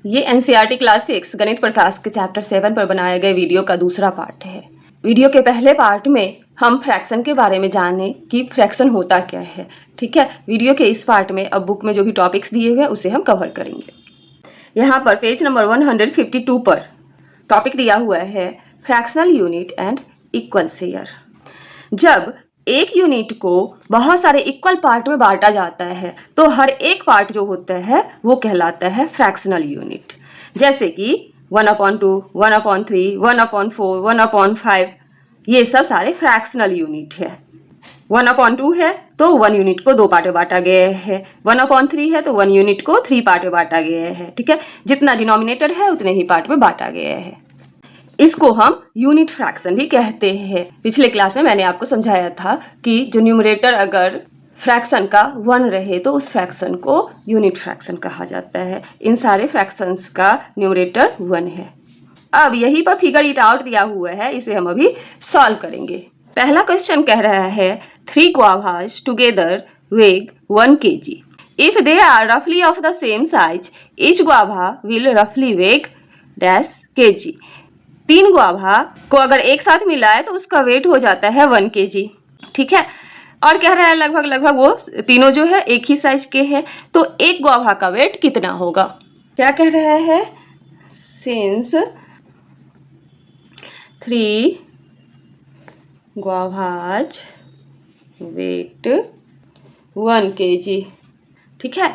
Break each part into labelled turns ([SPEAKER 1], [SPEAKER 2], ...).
[SPEAKER 1] ये NCERT class 6 गणित प्रकाश के चैप्टर 7 पर बनाए गए वीडियो का दूसरा पार्ट है। वीडियो के पहले पार्ट में हम फ्रैक्शन के बारे में जाने कि फ्रैक्शन होता क्या है। ठीक है, वीडियो के इस पार्ट में अब बुक में जो भी टॉपिक्स दिए हुए हैं उसे हम कवर करेंगे। यहाँ पर पेज नंबर 152 पर टॉपिक दिया हुआ है fractional unit and equal share. जब एक यूनिट को बहुत सारे इक्वल पार्ट में बांटा जाता है तो हर एक पार्ट जो होता है वो कहलाता है फ्रैक्शनल यूनिट। जैसे कि 1/2, 1/3, 1/4, 1/5, ये सब सारे फ्रैक्शनल यूनिट है। 1/2 है तो 1 यूनिट को 2 पार्ट में बांटा गया है। 1/3 है तो 1 यूनिट को 3 पार्ट में बांटा गया है। ठीक है, जितना डिनोमिनेटर है उतने ही पार्ट में बांटा गया है। इसको हम यूनिट फ्रैक्शन भी कहते हैं। पिछले क्लास में मैंने आपको समझाया था कि जो न्यूमरेटर अगर फ्रैक्शन का 1 रहे तो उस फ्रैक्शन को यूनिट फ्रैक्शन कहा जाता है। इन सारे फ्रैक्शंस का न्यूमरेटर 1 है। अब यहीं पर फिगर इट आउट दिया हुआ है, इसे हम अभी सॉल्व करेंगे। पहला क्वेश्चन कह रहा है 3 guavas टुगेदर वेग 1 kg। इफ दे आर रफली of the same size each guava will roughly weigh dash kg। 3 guava को अगर एक साथ मिलाए तो उसका वेट हो जाता है 1 kg। ठीक है, और कह रहा है लगभग वो तीनों जो है एक ही साइज के हैं, तो एक गुआवा का वेट कितना होगा। क्या कह रहा है, सिंस 3 guavas वेट 1 kg। ठीक है,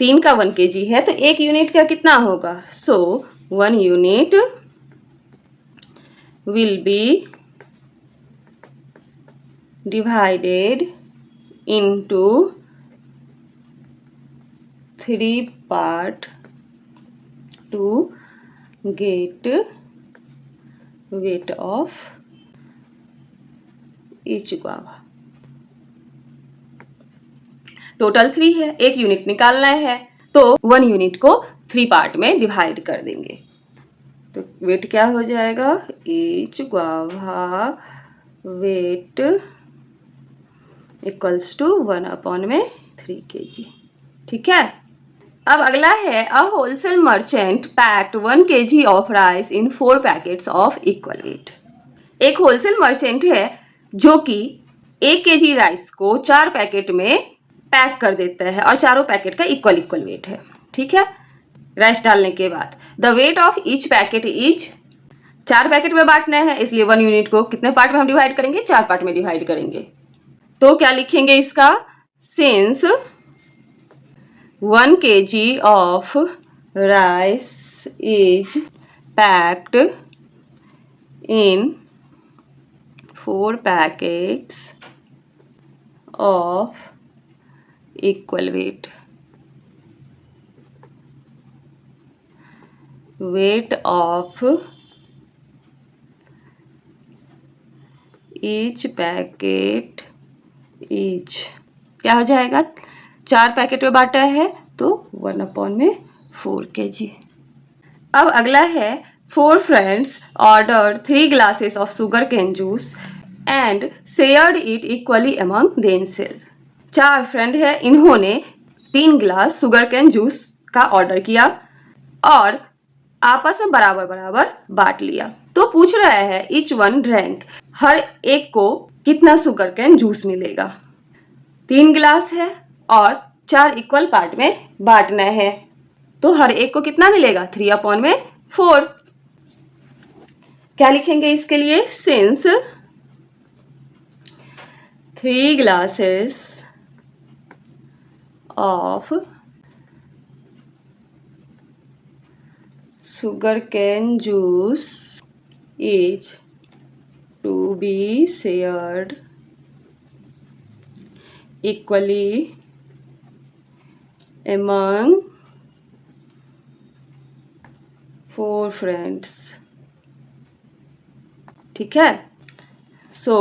[SPEAKER 1] 3 का 1 kg है तो एक यूनिट का कितना होगा। सो 1 unit will be divided into 3 part to get weight of each guava। Total 3 है, एक यूनिट निकालना है तो 1 यूनिट को 3 पार्ट में डिवाइड कर देंगे तो वेट क्या हो जाएगा, each guava weight equals to 1/3 kg। ठीक है, अब अगला है a wholesale merchant packed 1 kg of rice in 4 packets of equal weight. एक होलसेल मर्चेंट है जो कि 1 kg राइस को 4 पैकेट में पैक कर देता है और चारों पैकेट का इक्वल वेट है। ठीक है, राइस डालने के बाद the weight of each packet is, 4 packet में बांटना है इसलिए 1 यूनिट को कितने पार्ट में हम डिवाइड करेंगे, 4 पार्ट में डिवाइड करेंगे। तो क्या लिखेंगे इसका, since 1 kg of rice is packed in 4 packets of equal wait, weight of each packet each, क्या हो जाएगा, 4 पैकेट में बांटा है तो 1/4 kg। अब अगला है 4 friends ordered 3 glasses of sugarcane juice and shared it equally among themselves। 4 friend है, इन्होंने 3 गिलास सुगरकेन जूस का ऑर्डर किया और आपस में बराबर बराबर बांट लिया। तो पूछ रहा है इच वन ड्रैंक, हर एक को कितना शुगर कैन जूस मिलेगा। 3 गिलास है और 4 इक्वल पार्ट में बांटना है तो हर एक को कितना मिलेगा, 3/4। क्या लिखेंगे इसके लिए, since 3 glasses of sugarcane juice is to be shared equally among 4 friends। ठीक है, so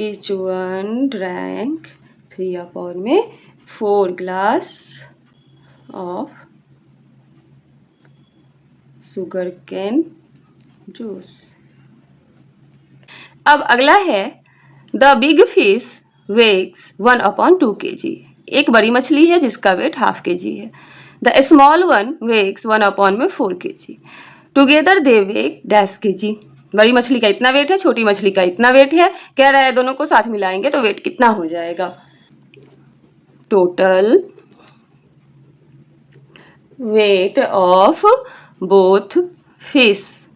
[SPEAKER 1] each one drank 3/4 glass of sugarcane juice। अब अगला है the big fish weighs 1/2 kg। एक बड़ी मछली है जिसका वेट ½ kg है। The small one weighs 1/4 kg। Together they weigh -kg। बड़ी मछली का इतना वेट है, छोटी मछली का इतना वेट है। कह रहा है दोनों को साथ मिलाएंगे तो वेट कितना हो जाएगा। Total weight of both fish.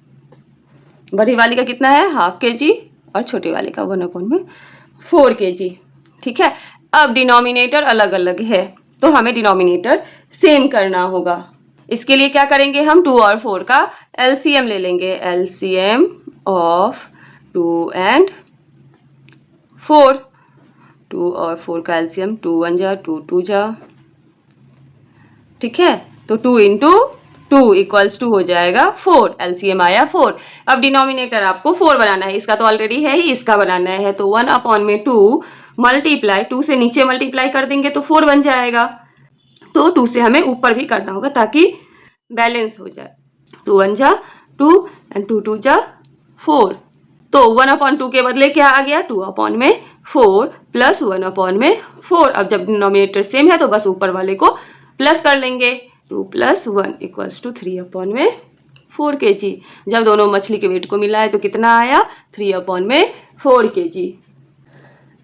[SPEAKER 1] बड़ी वाली का कितना है, ½ kg, और छोटे वाले का 1/4 kg। ठीक है। अब डिनोमिनेटर अलग अलग है तो हमें डिनोमिनेटर सेम करना होगा। इसके लिए क्या करेंगे, हम 2 और 4 का एलसीएम ले लेंगे। LCM of 2 and 4। 2 और 4 का एलसीएम 2 1 जा 2 2 जा। ठीक है, तो 2 × 2 = 2 हो जाएगा 4। एलसीएम आया 4। अब डिनोमिनेटर आपको 4 बनाना है, इसका तो ऑलरेडी है ही, इसका बनाना है। तो 1/2 मल्टीप्लाई 2 से नीचे मल्टीप्लाई कर देंगे तो 4 बन जाएगा। तो 2 से हमें ऊपर भी करना होगा ताकि बैलेंस हो जाए। 2 1 जा 2 and 2 2 जा 4। तो 1/2 के बदले क्या आ गया, 2/4 प्लस 1/4। अब जब डिनोमिनेटर सेम है तो बस ऊपर वाले को प्लस कर लेंगे। 2 + 1 = 3/4 kg। जब दोनों मछली के वेट को मिलाए तो कितना आया, 3/4 kg।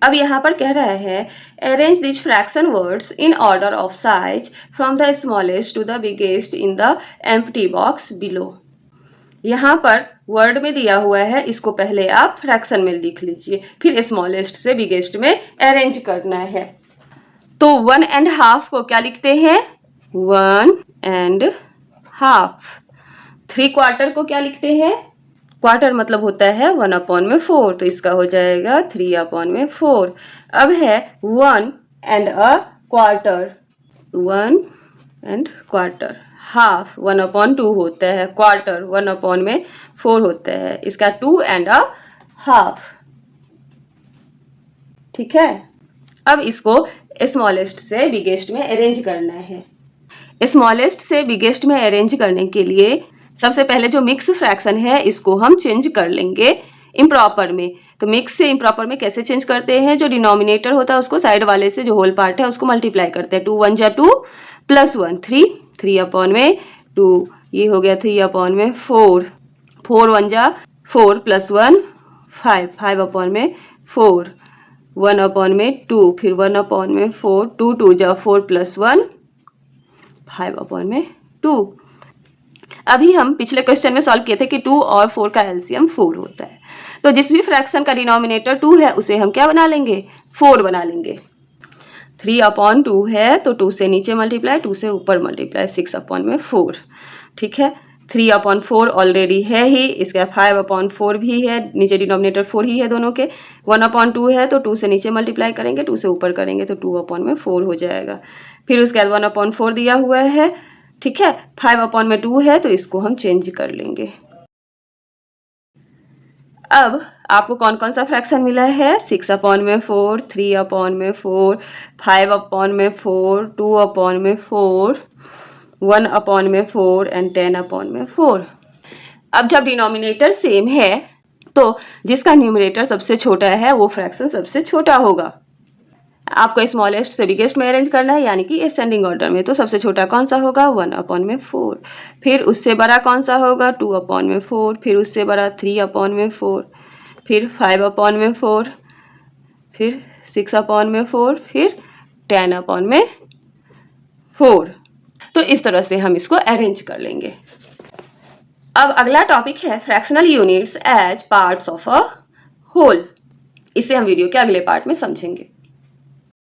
[SPEAKER 1] अब यहाँ पर कह रहा है arrange this fraction words in order of size from the smallest to the biggest in the empty box below. यहाँ पर वर्ड में दिया हुआ है, इसको पहले आप फ्रैक्शन में लिख लीजिए, फिर स्मॉलेस्ट से बिगेस्ट में अरेंज करना है। तो 1.5 को क्या लिखते हैं, 1.5। 3/4 को क्या लिखते हैं, क्वार्टर मतलब होता है 1/4, तो इसका हो जाएगा 3/4। अब है 1 and a quarter। 1 and quarter। Half 1/2 होता है, क्वार्टर 1/4 होता है, इसका 2 and a half। ठीक है। अब इसको स्मॉलेस्ट से बिगेस्ट में अरेंज करना है। स्मॉलेस्ट से बिगेस्ट में अरेंज करने के लिए सबसे पहले जो मिक्स फ्रैक्शन है इसको हम चेंज कर लेंगे इम्प्रॉपर में। तो मिक्स से इम्प्रॉपर में कैसे चेंज करते हैं, जो डिनोमिनेटर होता है उसको साइड वाले से जो होल पार्ट है उसको मल्टीप्लाई करते हैं। 2 1 जा 2 + 1 3 3/2। ये हो गया 3/4। 4 1 जा 4 + 1 5 5/4। 1/2 फिर 1/4। 2 2 जा 4 + 1 5/2। अभी हम पिछले क्वेश्चन में सॉल्व किए थे कि 2 और 4 का एलसीएम 4 होता है। तो जिस भी फ्रैक्शन का डिनोमिनेटर 2 है उसे हम क्या बना लेंगे, 4 बना लेंगे। 3/2 है तो 2 से नीचे मल्टीप्लाई 2 से ऊपर मल्टीप्लाई 6/4। ठीक है। 3/4 ऑलरेडी है ही, इसका 5/4 भी है, नीचे डिनोमिनेटर 4 ही है दोनों के। 1/2 है तो 2 से नीचे मल्टीप्लाई करेंगे 2 से ऊपर करेंगे तो 2/4 हो जाएगा। फिर उसके बाद 1/4 दिया हुआ है। ठीक है। 5/2 है तो इसको हम चेंज कर लेंगे। अब आपको कौन कौन सा फ्रैक्शन मिला है, 6/4, 3/4, 5/4, 2/4, 1/4 and 10/4। अब जब डिनोमिनेटर सेम है तो जिसका न्यूमरेटर सबसे छोटा है वो फ्रैक्शन सबसे छोटा होगा। आपको स्मॉलेस्ट से बिगेस्ट में अरेंज करना है, यानी कि असेंडिंग ऑर्डर में। तो सबसे छोटा कौन सा होगा, 1/4। फिर उससे बड़ा कौन सा होगा, 2/4। फिर उससे बड़ा 3/4। फिर 5/4। फिर 6/4। फिर 10/4। तो इस तरह से हम इसको अरेंज कर लेंगे। अब अगला टॉपिक है fractional units as parts of a whole. इसे हम वीडियो के अगले पार्ट में समझेंगे।